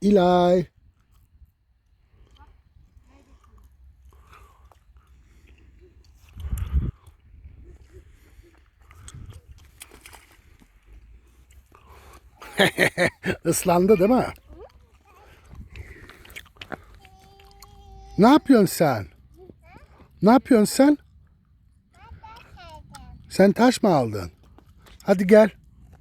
İlay. Islandı değil mi? Ne yapıyorsun sen? Ne yapıyorsun sen? Sen taş mı aldın? Hadi gel.